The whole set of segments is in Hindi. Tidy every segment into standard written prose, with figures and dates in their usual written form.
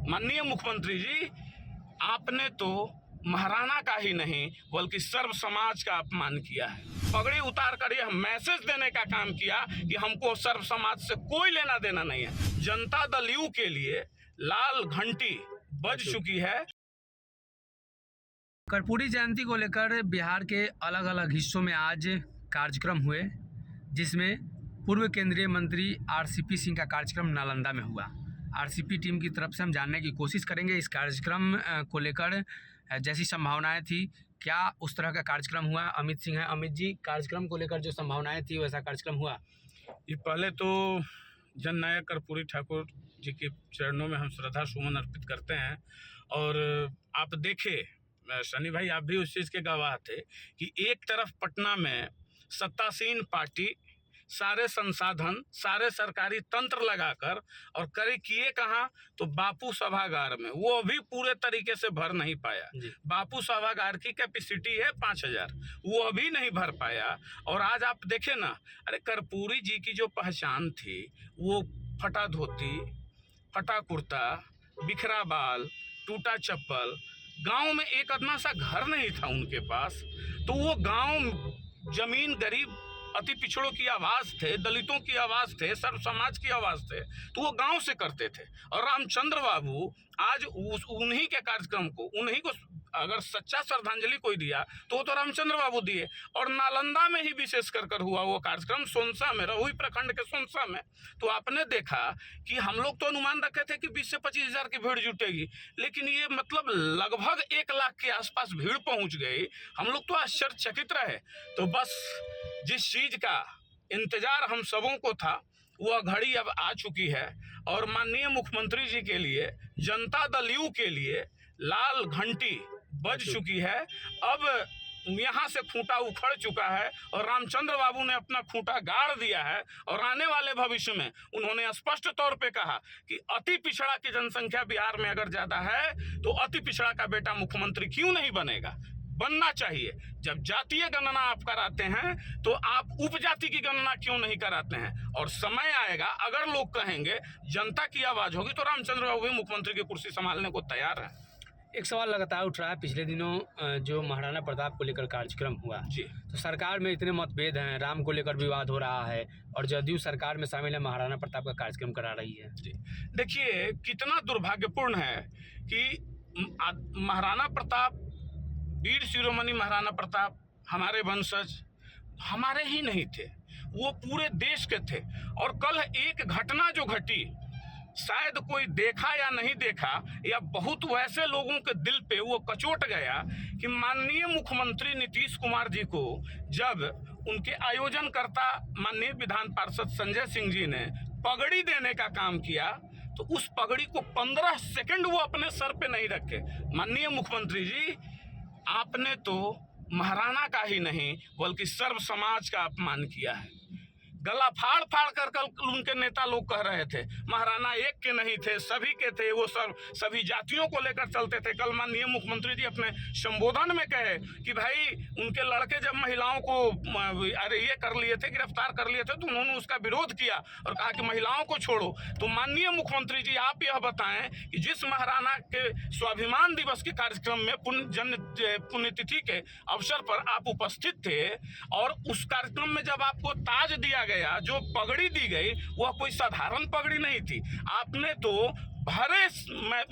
माननीय मुख्यमंत्री जी, आपने तो महाराणा का ही नहीं बल्कि सर्व समाज का अपमान किया है। पगड़ी उतार कर यह मैसेज देने का काम किया कि हमको सर्व समाज से कोई लेना देना नहीं है। जनता दल यू के लिए लाल घंटी बज चुकी है। कर्पूरी जयंती को लेकर बिहार के अलग अलग हिस्सों में आज कार्यक्रम हुए, जिसमें पूर्व केंद्रीय मंत्री आरसीपी सिंह का कार्यक्रम नालंदा में हुआ। आरसीपी टीम की तरफ से हम जानने की कोशिश करेंगे इस कार्यक्रम को लेकर जैसी संभावनाएं थी, क्या उस तरह का कार्यक्रम हुआ। अमित सिंह है। अमित जी, कार्यक्रम को लेकर जो संभावनाएं थी वैसा कार्यक्रम हुआ? ये पहले तो जननायक कर्पूरी ठाकुर जी के चरणों में हम श्रद्धा सुमन अर्पित करते हैं। और आप देखे सनी भाई, आप भी उस चीज़ के गवाह थे कि एक तरफ पटना में सत्तासीन पार्टी सारे संसाधन, सारे सरकारी तंत्र लगाकर और किए कहाँ तो बापू सभागार में, वो भी पूरे तरीके से भर नहीं पाया। बापू सभागार की कैपेसिटी है 5000, वो भी नहीं भर पाया। और आज आप देखें ना, अरे कर्पूरी जी की जो पहचान थी वो फटा धोती, फटा कुर्ता, बिखरा बाल, टूटा चप्पल, गांव में एक अदना सा घर नहीं था उनके पास। तो वो गांव जमीन गरीब अति पिछड़ों की आवाज़ थे, दलितों की आवाज़ थे, सर्व समाज की आवाज़ थे, तो वो गांव से करते थे। और रामचंद्र बाबू आज उन्हीं के कार्यक्रम को, उन्हीं को अगर सच्चा श्रद्धांजलि कोई दिया तो वो तो रामचंद्र बाबू दिए। और नालंदा में ही विशेष कर हुआ वो कार्यक्रम, सोनसा में, रहुई प्रखंड के सोनसा में। तो आपने देखा कि हम लोग तो अनुमान रखे थे कि 20 से 25 हज़ार की भीड़ जुटेगी, लेकिन ये मतलब लगभग 1 लाख के आसपास भीड़ पहुंच गई। हम लोग तो आश्चर्यचकित रहे। तो बस जिस चीज़ का इंतजार हम सबों को था वह घड़ी अब आ चुकी है। और माननीय मुख्यमंत्री जी के लिए, जनता दल यू के लिए लाल घंटी बज चुकी है। अब यहाँ से खूंटा उखड़ चुका है और रामचंद्र बाबू ने अपना खूंटा गाड़ दिया है। और आने वाले भविष्य में उन्होंने स्पष्ट तौर पे कहा कि अति पिछड़ा की जनसंख्या बिहार में अगर ज़्यादा है तो अति पिछड़ा का बेटा मुख्यमंत्री क्यों नहीं बनेगा, बनना चाहिए। जब जातीय गणना आप कराते हैं तो आप उपजाति की गणना क्यों नहीं कराते हैं। और समय आएगा, अगर लोग कहेंगे, जनता की आवाज़ होगी, तो रामचंद्र बाबू भी मुख्यमंत्री की कुर्सी संभालने को तैयार है। एक सवाल लगातार उठ रहा है, पिछले दिनों जो महाराणा प्रताप को लेकर कार्यक्रम हुआ जी, तो सरकार में इतने मतभेद हैं, राम को लेकर विवाद हो रहा है और जदयू सरकार में शामिल है, महाराणा प्रताप का कार्यक्रम करा रही है। जी, देखिए कितना दुर्भाग्यपूर्ण है कि महाराणा प्रताप, वीर शिरोमणि महाराणा प्रताप हमारे वंशज, हमारे ही नहीं थे, वो पूरे देश के थे। और कल एक घटना जो घटी, शायद कोई देखा या नहीं देखा, या बहुत वैसे लोगों के दिल पे वो कचोट गया कि माननीय मुख्यमंत्री नीतीश कुमार जी को जब उनके आयोजनकर्ता माननीय विधान पार्षद संजय सिंह जी ने पगड़ी देने का काम किया, तो उस पगड़ी को 15 सेकंड वो अपने सर पे नहीं रखे। माननीय मुख्यमंत्री जी, आपने तो महाराणा का ही नहीं बल्कि सर्व समाज का अपमान किया है। गला फाड़ फाड़ कर कल उनके नेता लोग कह रहे थे महाराणा एक के नहीं थे, सभी के थे, वो सभी जातियों को लेकर चलते थे। कल माननीय मुख्यमंत्री जी अपने संबोधन में कहे कि भाई उनके लड़के जब महिलाओं को अरे ये कर लिए थे, गिरफ्तार कर लिए थे, तो उन्होंने उसका विरोध किया और कहा कि महिलाओं को छोड़ो। तो माननीय मुख्यमंत्री जी, आप यह बताएं कि जिस महाराणा के स्वाभिमान दिवस के कार्यक्रम में पुण्यतिथि के अवसर पर आप उपस्थित थे और उस कार्यक्रम में जब आपको ताज दिया गया, जो पगड़ी दी गई, वह कोई साधारण पगड़ी नहीं थी। आपने तो भरे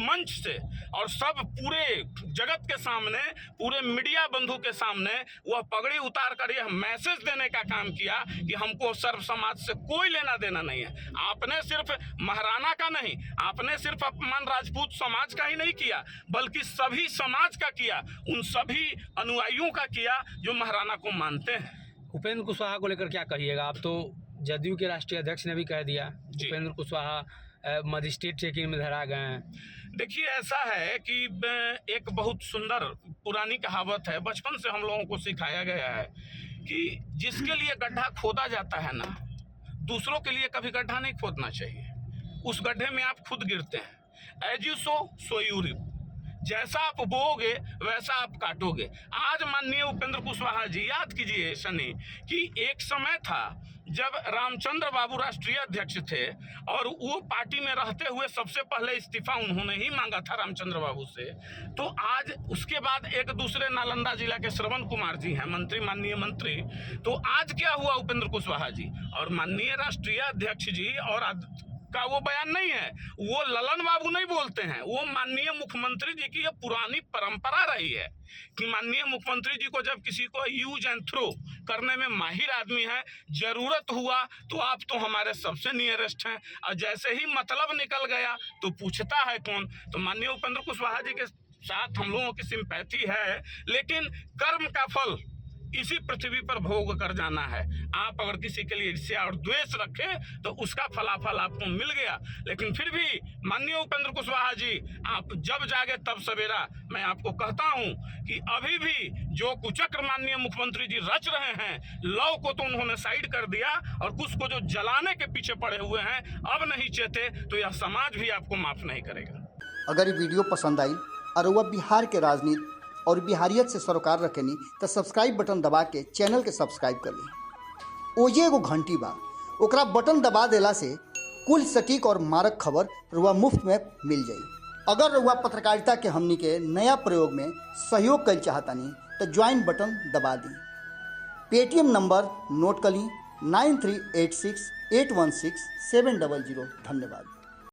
मंच से और सब पूरे जगत के सामने, पूरे मीडिया बंधु के सामने वह पगड़ी उतार कर यह मैसेज देने का काम किया कि हमको सर्व समाज से कोई लेना देना नहीं है। आपने सिर्फ महाराणा का नहीं, आपने सिर्फ अपमान राजपूत समाज का ही नहीं किया, बल्कि सभी समाज का किया, उन सभी अनुयायियों का किया जो महाराणा को मानते हैं। उपेंद्र कुशवाहा को लेकर क्या कहिएगा? आप तो जदयू के राष्ट्रीय अध्यक्ष ने भी कह दिया उपेंद्र कुशवाहा मजिस्ट्रेट चेकिंग में धरा गए हैं। देखिए, ऐसा है कि एक बहुत सुंदर पुरानी कहावत है, बचपन से हम लोगों को सिखाया गया है कि जिसके लिए गड्ढा खोदा जाता है ना, दूसरों के लिए कभी गड्ढा नहीं खोदना चाहिए। उस गड्ढे में आप खुद गिरते हैं। As you so so you reap, जैसा आप बोओगे वैसा आप काटोगे। आज माननीय उपेंद्र कुशवाहा जी, याद कीजिए सनी, कि एक समय था जब रामचंद्र बाबू राष्ट्रीय अध्यक्ष थे और वो पार्टी में रहते हुए सबसे पहले इस्तीफा उन्होंने ही मांगा था रामचंद्र बाबू से, तो आज उसके बाद एक दूसरे नालंदा जिला के श्रवण कुमार जी हैं मंत्री, माननीय मंत्री। तो आज क्या हुआ उपेंद्र कुशवाहा जी और माननीय राष्ट्रीय अध्यक्ष जी और का वो बयान नहीं है, वो ललन बाबू नहीं बोलते हैं, वो माननीय मुख्यमंत्री जी की ये पुरानी परंपरा रही है कि माननीय मुख्यमंत्री जी को जब किसी को यूज एंड थ्रो करने में माहिर आदमी है, जरूरत हुआ तो आप तो हमारे सबसे नियरेस्ट हैं, और जैसे ही मतलब निकल गया तो पूछता है कौन। तो माननीय उपेंद्र कुशवाहा जी के साथ हम लोगों की सिंपैथी है, लेकिन कर्म का फल इसी पृथ्वी पर भोग कर जाना है। आप अगर किसी के लिए ईर्ष्या और द्वेष रखें तो उसका फलाफल आपको मिल गया। लेकिन फिर भी माननीय उपेंद्र कुशवाहा जी, आप जब जागे तब सवेरा। मैं आपको कहता हूं कि अभी भी जो कुचक्र माननीय मुख्यमंत्री जी रच रहे हैं, लव को तो उन्होंने साइड कर दिया और कुछ को जो जलाने के पीछे पड़े हुए हैं, अब नहीं चेते तो यह समाज भी आपको माफ नहीं करेगा। अगर ये वीडियो पसंद आई और वह बिहार के राजनीति और बिहारियत से सरोकार रखेनी तो सब्सक्राइब बटन दबा के चैनल के सब्सक्राइब कर ली। ओजे एगो घंटी बा, ओकरा बटन दबा देला से कुल सटीक और मारक खबर रुआ मुफ्त में मिल जाई। अगर रुआ पत्रकारिता के हमनी के नया प्रयोग में सहयोग कर चाहतानी तो ज्वाइन बटन दबा दी। पेटीएम नंबर नोट कर ली 9386816700। धन्यवाद।